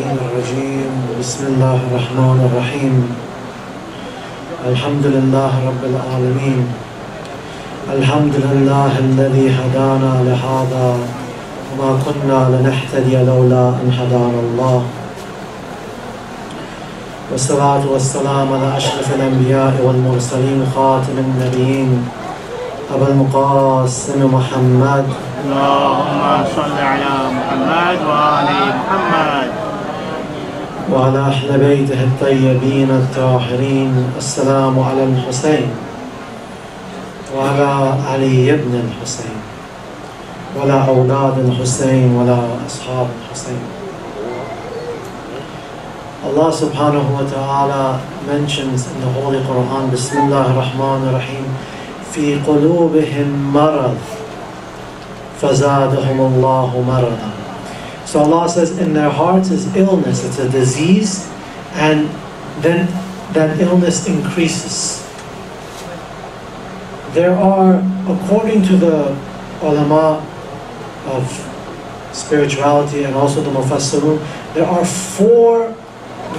الرجيم بسم الله الرحمن الرحيم الحمد لله رب العالمين الحمد لله الذي هدانا لهذا وما كنا لنهتدي لولا أن هدانا الله والصلاة والسلام على أشرف الأنبياء والمرسلين خاتم النبيين أبا القاسم محمد اللهم صل على محمد وآل محمد وعلى أهل بيته الطيبين الطاهرين. السلام على الحسين وعلى علي بن الحسين ولا أولاد الحسين ولا أصحاب الحسين. Allah subhanahu wa ta'ala mentions in the Holy Quran, Bismillah ar-Rahman ar-Rahim, في قلوبهم مرض فزادهم الله مرضا. So Allah says in their hearts is illness, it's a disease, and then that illness increases. There are, according to the ulama of spirituality and also the mufassirun, there are 4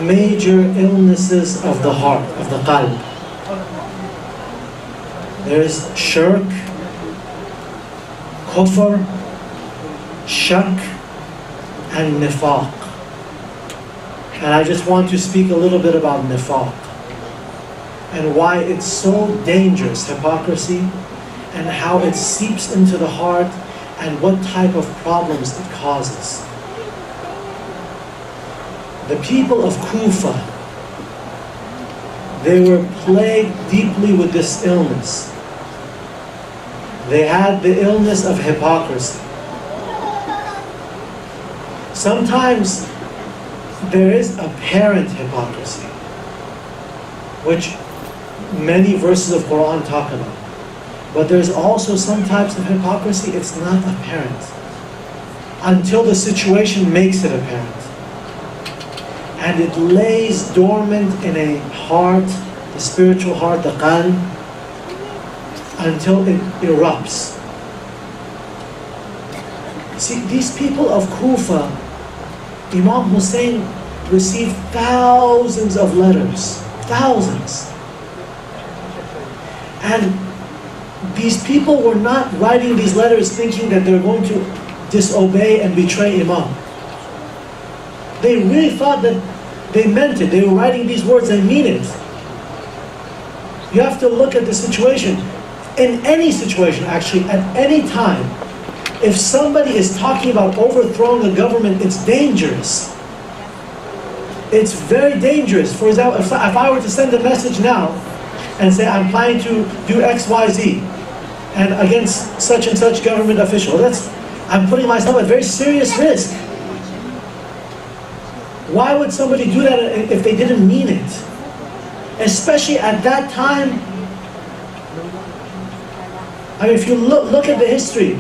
major illnesses of the heart, of the qalb. There is shirk, kufr, shak, and nifaq. And I just want to speak a little bit about nifaq and why it's so dangerous, hypocrisy, and how it seeps into the heart and what type of problems it causes. The people of Kufa, they were plagued deeply with this illness. They had the illness of hypocrisy. Sometimes there is apparent hypocrisy, which many verses of Quran talk about. But there's also some types of hypocrisy, it's not apparent until the situation makes it apparent. And it lays dormant in a heart, the spiritual heart, the qalb, until it erupts. See, these people of Kufa, Imam Hussein received thousands of letters, thousands. And these people were not writing these letters thinking that they're going to disobey and betray Imam. They really thought that they meant it. They were writing these words and mean it. You have to look at the situation. In any situation, actually, at any time, if somebody is talking about overthrowing a government, it's dangerous. It's very dangerous. For example, if I were to send a message now and say, I'm planning to do X, Y, Z, and against such and such government official, I'm putting myself at very serious risk. Why would somebody do that if they didn't mean it? Especially at that time. I mean, if you look at the history,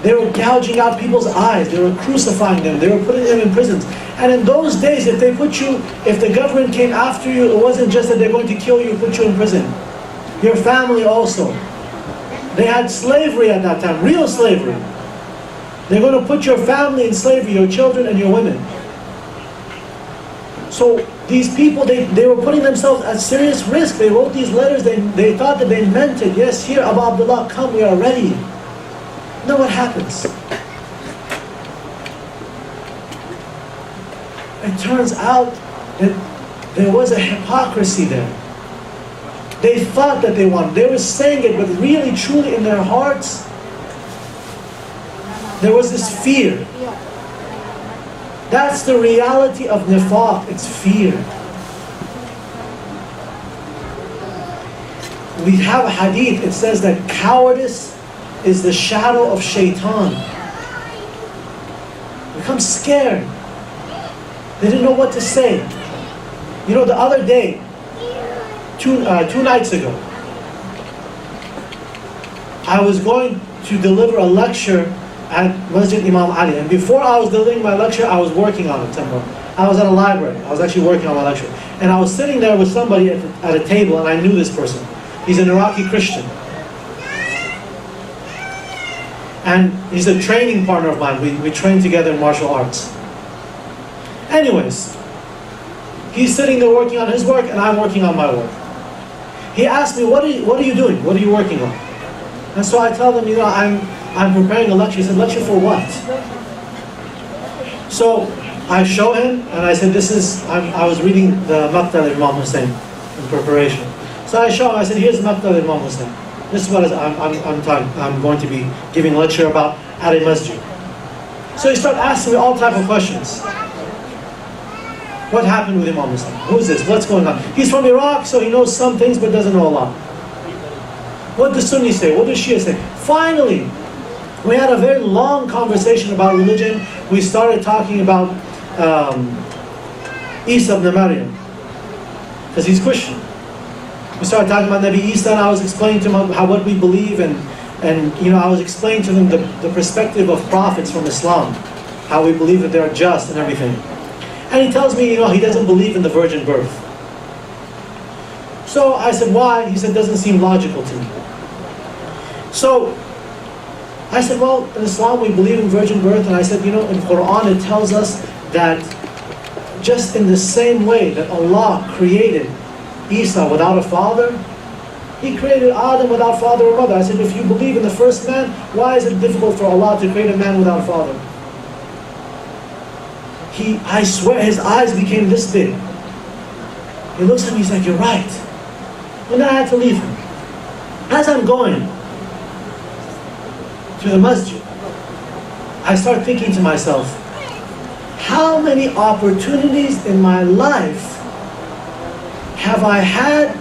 they were gouging out people's eyes, they were crucifying them, they were putting them in prisons. And in those days, if the government came after you, it wasn't just that they're going to kill you, put you in prison. Your family also. They had slavery at that time, real slavery. They're going to put your family in slavery, your children and your women. So these people, they were putting themselves at serious risk. They wrote these letters, they thought that they meant it. Yes, here, Abu Abdullah, come, we are ready. Now what happens? It turns out that there was a hypocrisy there. They thought that they wanted, they were saying it, but really, truly in their hearts, there was this fear. That's the reality of nifaq, it's fear. We have a hadith, it says that cowardice is the shadow of shaitan. Become scared. They didn't know what to say. You know, the other day, two nights ago, I was going to deliver a lecture at Masjid Imam Ali, and before I was delivering my lecture, I was working on it somewhere. I was at a library, I was actually working on my lecture. And I was sitting there with somebody at a table, and I knew this person. He's an Iraqi Christian. And he's a training partner of mine. We train together in martial arts. Anyways, he's sitting there working on his work and I'm working on my work. He asked me, what are you doing? What are you working on? And so I tell him, I'm preparing a lecture. He said, lecture for what? So I show him and I said, I was reading the Maqtal Imam Hussein in preparation. So I show him, I said, here's Maqtal Imam Hussein. This is what I'm going to be giving a lecture about at a masjid. So he started asking me all type of questions. What happened with Imam Hussein? Who's this? What's going on? He's from Iraq, so he knows some things but doesn't know a lot. What does Sunni say? What does Shia say? Finally, we had a very long conversation about religion. We started talking about Isa ibn Maryam, because he's Christian. We started talking about Nabi Isa, and I was explaining to him what we believe, and I was explaining to them the perspective of prophets from Islam, how we believe that they're just and everything. And he tells me, he doesn't believe in the virgin birth. So I said, why? He said, doesn't seem logical to me. So I said, well, in Islam we believe in virgin birth, and I said, in Quran it tells us that just in the same way that Allah created Isa without a father, He created Adam without father or mother. I said, if you believe in the first man, why is it difficult for Allah to create a man without a father? I swear his eyes became this big. He looks at me, he's like, you're right. And then I had to leave him. As I'm going to the masjid, I start thinking to myself, how many opportunities in my life have I had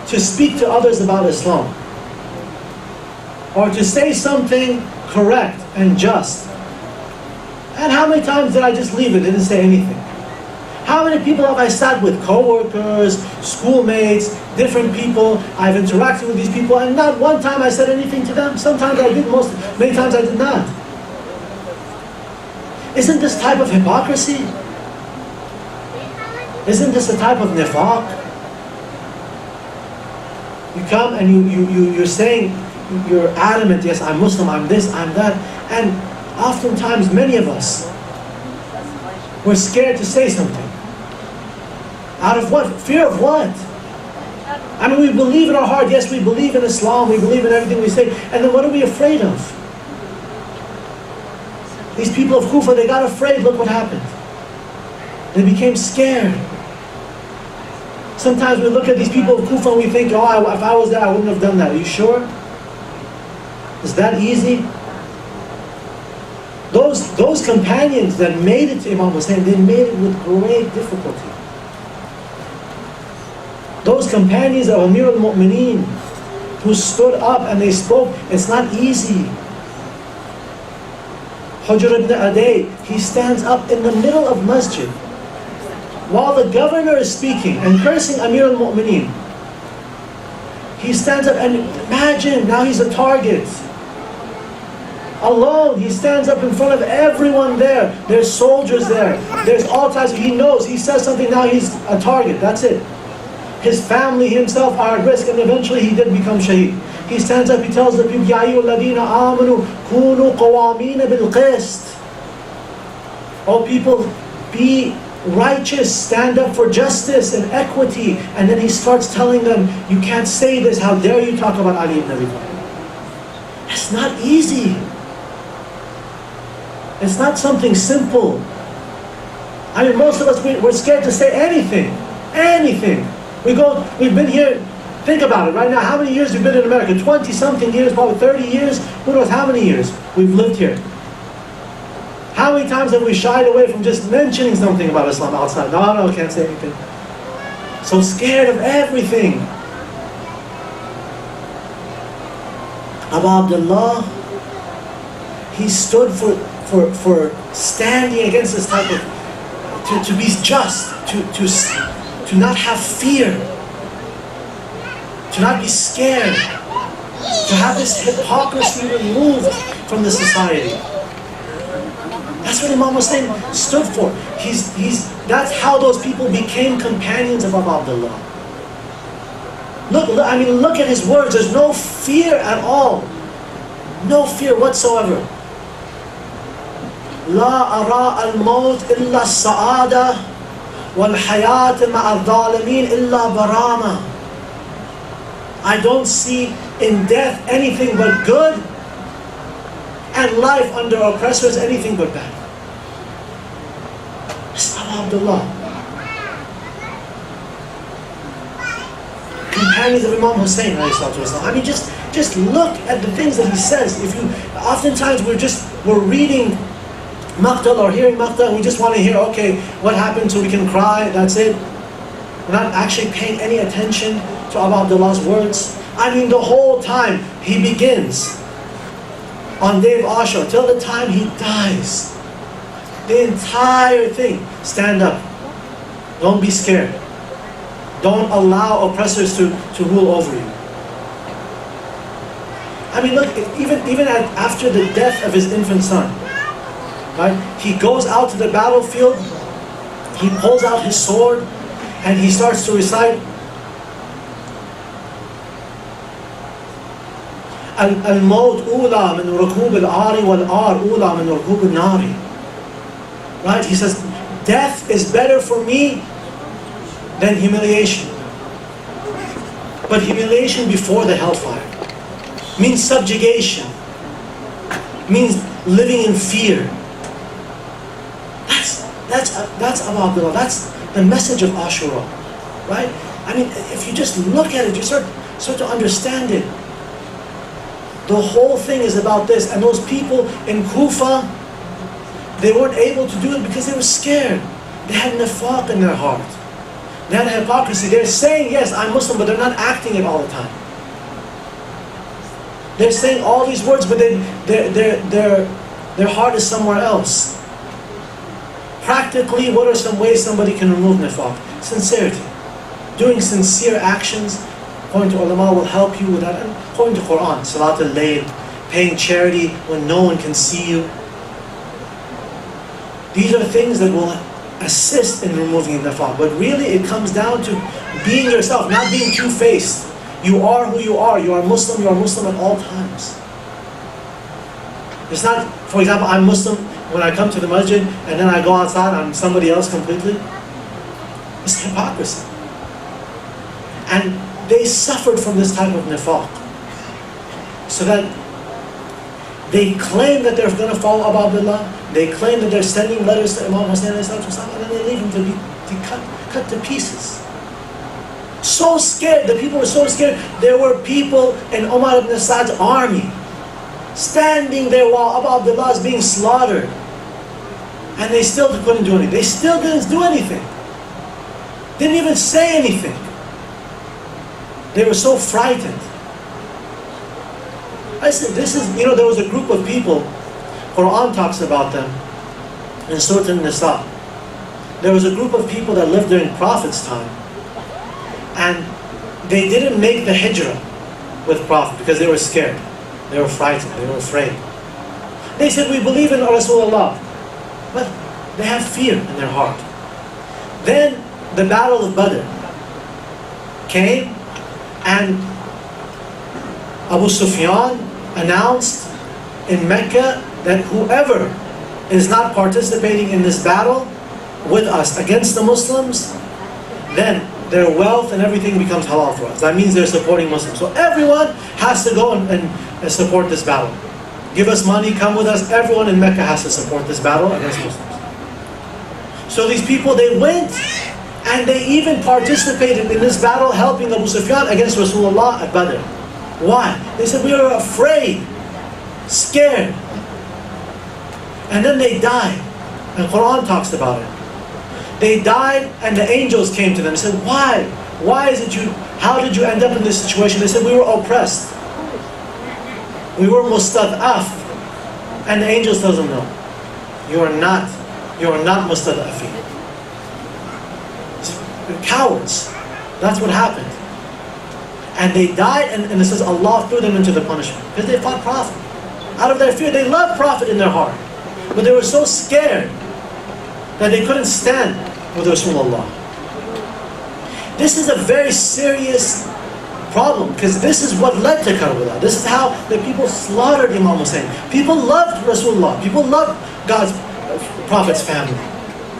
to speak to others about Islam? Or to say something correct and just? And how many times did I just leave it, didn't say anything? How many people have I sat with? Co-workers, schoolmates, different people. I've interacted with these people, and not one time I said anything to them. Sometimes I did, many times I did not. Isn't this type of hypocrisy? Isn't this a type of nifaq? You come and you're saying, you're adamant, yes, I'm Muslim, I'm this, I'm that, and oftentimes many of us, we're scared to say something. Out of what? Fear of what? I mean, we believe in our heart, yes, we believe in Islam, we believe in everything we say, and then what are we afraid of? These people of Kufa, they got afraid, look what happened. They became scared. Sometimes we look at these people of Kufa and we think, if I was there, I wouldn't have done that. Are you sure? Is that easy? Those companions that made it to Imam Hussein, they made it with great difficulty. Those companions of Amir al-Mu'mineen who stood up and they spoke, it's not easy. Hujr ibn Aday, he stands up in the middle of masjid while the governor is speaking and cursing Amir al-Mu'mineen. He stands up and imagine, now he's a target. Alone, he stands up in front of everyone there. There's soldiers there. There's all types. He knows, he says something, now he's a target. That's it. His family, himself are at risk, and eventually he did become shaheed. He stands up, he tells the people, Ya ayyuhalladhina amanu kunu qawamina bil qist. Oh people, be righteous, stand up for justice and equity. And then he starts telling them, you can't say this, how dare you talk about Ali ibn Abi Talib. It's not easy. It's not something simple. I mean, most of us, we're scared to say anything. Anything. We've been here, think about it right now, how many years we've been in America? 20-something years, probably 30 years, who knows how many years we've lived here. How many times have we shied away from just mentioning something about Islam outside? No, can't say anything. So scared of everything. Abu Abdullah, he stood for standing against this type of, to be just, to not have fear, to not be scared, to have this hypocrisy removed from the society. That's what Imam Hussein stood for. That's how those people became companions of Abu Abdullah. Look at his words. There's no fear at all. No fear whatsoever. لا أرى الموت إلا السعادة والحياة مع الظالمين إلا برامة. I don't see in death anything but good, and life under oppressors anything but bad. Abdullah. Companions of Imam Hussein, I mean, just look at the things that he says. If you, oftentimes we're reading maqtal or hearing maqtal, and we just want to hear, okay, what happened, so we can cry, that's it. We're not actually paying any attention to Abu Abdullah's words. I mean, the whole time he begins on day of Ashura till the time he dies. The entire thing, stand up. Don't be scared. Don't allow oppressors to rule over you. I mean, look, even after the death of his infant son, right? He goes out to the battlefield, he pulls out his sword, and he starts to recite Al-Maut ula min rukub al-ari wal-ar ula min rukub al-nari. Right? He says, death is better for me than humiliation. But humiliation before the hellfire means subjugation, means living in fear. That's Abu Abdullah. That's the message of Ashura, right? I mean, if you just look at it, you start to understand it. The whole thing is about this. And those people in Kufa, they weren't able to do it because they were scared. They had nifaq in their heart. They had hypocrisy. They're saying, yes, I'm Muslim, but they're not acting it all the time. They're saying all these words, but their heart is somewhere else. Practically, what are some ways somebody can remove nifaq? Sincerity. Doing sincere actions, according to ulama, will help you with that. And according to Quran, Salat al-Layl, paying charity when no one can see you. These are things that will assist in removing nifaq. But really, it comes down to being yourself, not being two-faced. You are who you are. You are Muslim at all times. It's not, for example, I'm Muslim when I come to the masjid and then I go outside, I'm somebody else completely. It's hypocrisy. And they suffered from this type of nifaq. So that they claim that they're going to follow Abu Abdullah, they claim that they're sending letters to Imam Hussein, and then they leave him to be cut to pieces. So scared, the people were so scared. There were people in Umar ibn Sa'd's army standing there while Abu Abdullah is being slaughtered. And they still couldn't do anything. They still didn't do anything. Didn't even say anything. They were so frightened. I said, there was a group of people, Quran talks about them in Surah An-Nisa. There was a group of people that lived during Prophet's time, and they didn't make the hijrah with Prophet because they were scared. They were frightened. They were afraid. They said, we believe in Rasulullah, but they have fear in their heart. Then the Battle of Badr came, and Abu Sufyan announced in Mecca that whoever is not participating in this battle with us against the Muslims, then their wealth and everything becomes halal for us. That means they're supporting Muslims. So everyone has to go and support this battle. Give us money, come with us. Everyone in Mecca has to support this battle against Muslims. So these people, they went and they even participated in this battle, helping Abu Sufyan against Rasulullah at Badr. Why? They said, we were afraid, scared. And then they died. And Quran talks about it. They died and the angels came to them and said, why? Why is it how did you end up in this situation? They said, we were oppressed. We were mustad'af. And the angels tells them, no, you are not mustad'afin. You're cowards. That's what happened. And they died, and it says Allah threw them into the punishment because they fought Prophet. Out of their fear, they loved Prophet in their heart. But they were so scared that they couldn't stand with Rasulullah. This is a very serious problem because this is what led to Karbala. This is how the people slaughtered Imam Hussein. People loved Rasulullah. People loved God's Prophet's family.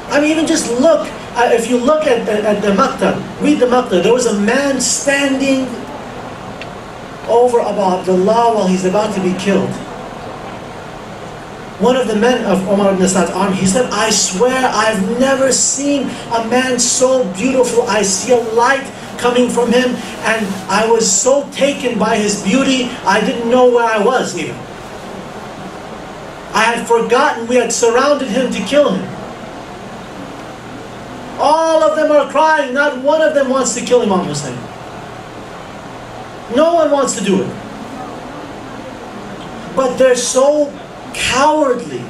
I mean, even just look, if you look at the Maqta, read the Maqta, there was a man standing over Abu Abdullah while he's about to be killed. One of the men of Umar ibn Saad's army, he said, I swear I've never seen a man so beautiful. I see a light coming from him, and I was so taken by his beauty, I didn't know where I was even. I had forgotten we had surrounded him to kill him. All of them are crying, not one of them wants to kill Imam Hussein. No one wants to do it. But they're so cowardly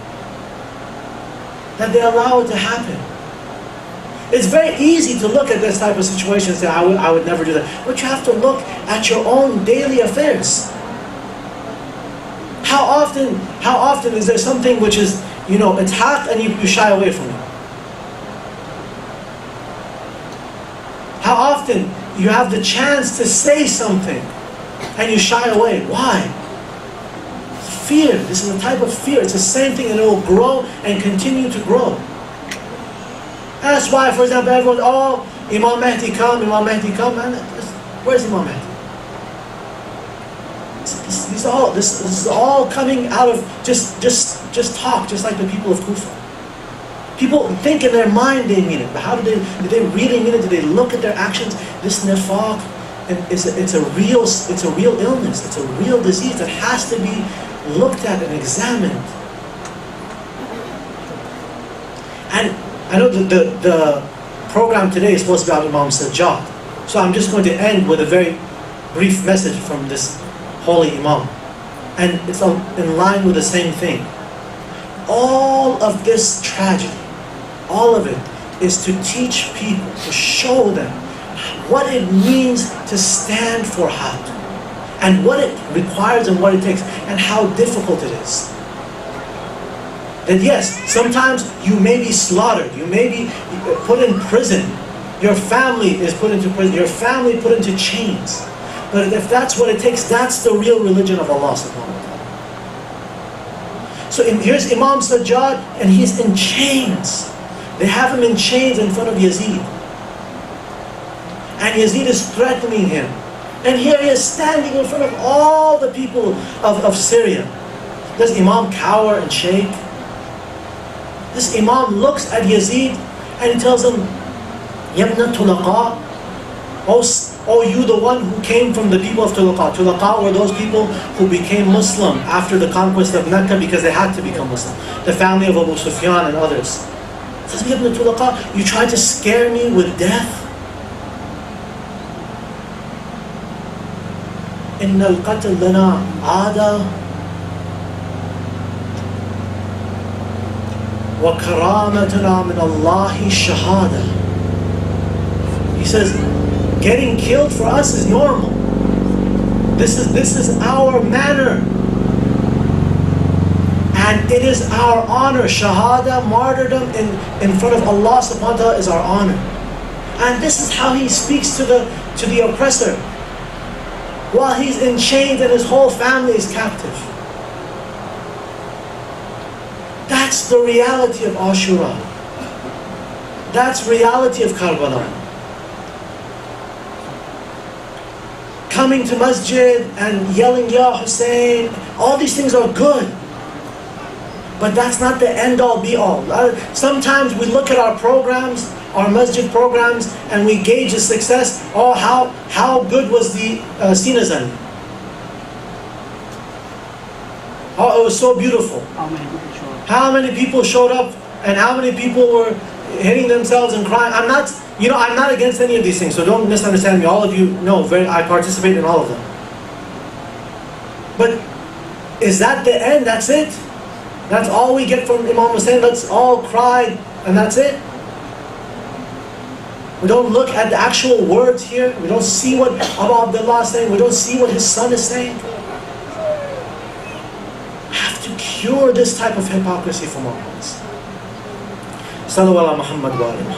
that they allow it to happen. It's very easy to look at this type of situation and say, I would never do that. But you have to look at your own daily affairs. How often is there something which is, it's haq and you shy away from it? How often you have the chance to say something and you shy away? Why? Fear. This is a type of fear. It's the same thing, and it will grow and continue to grow. That's why, for example, everyone, Imam Mahdi come, Imam Mahdi come. And where's Imam Mahdi? This is all coming out of just talk, just like the people of Kufa. People think in their mind they mean it, but how did they really mean it? Did they look at their actions? This nifaq, it's a real illness. It's a real disease that has to be looked at and examined. And I know the program today is supposed to be about Imam Sajjad, so I'm just going to end with a very brief message from this holy Imam, and it's in line with the same thing. All of this tragedy, all of it, is to teach people, to show them what it means to stand for haq, and what it requires and what it takes, and how difficult it is. That yes, sometimes you may be slaughtered, you may be put in prison, your family is put into prison, your family put into chains. But if that's what it takes, that's the real religion of Allah subhanahu wa ta'ala. So here's Imam Sajjad, and he's in chains. They have him in chains in front of Yazid. And Yazid is threatening him. And here he is standing in front of all the people of Syria. Does Imam cower and shake? This Imam looks at Yazid and he tells him, Yabna Tulaqa, oh you the one who came from the people of Tulaqa. Tulaqa were those people who became Muslim after the conquest of Mecca because they had to become Muslim. The family of Abu Sufyan and others. He says, Yabna Tulaqa, you tried to scare me with death? Inna al-qatl lana aada wa karamatuna min Allahi shahada. He says, getting killed for us is normal. This is our manner. And it is our honor. Shahada, martyrdom in front of Allah subhanahu wa ta'ala is our honor. And this is how he speaks to the oppressor while he's in chains and his whole family is captive. That's the reality of Ashura. That's reality of Karbala. Coming to masjid and yelling, Ya Hussein, all these things are good. But that's not the end all be all. Sometimes we look at our programs, our masjid programs, and we gauge the success. Oh, how good was the Sinazan? Oh, it was so beautiful. How many people showed up, and how many people were hitting themselves and crying? I'm not against any of these things, so don't misunderstand me. All of you know, I participate in all of them. But is that the end? That's it? That's all we get from Imam Hussein? Let's all cry and that's it? We don't look at the actual words here. We don't see what Abu Abdullah is saying. We don't see what his son is saying. We have to cure this type of hypocrisy from our hearts. Sallallahu ala Muhammad wa alihi.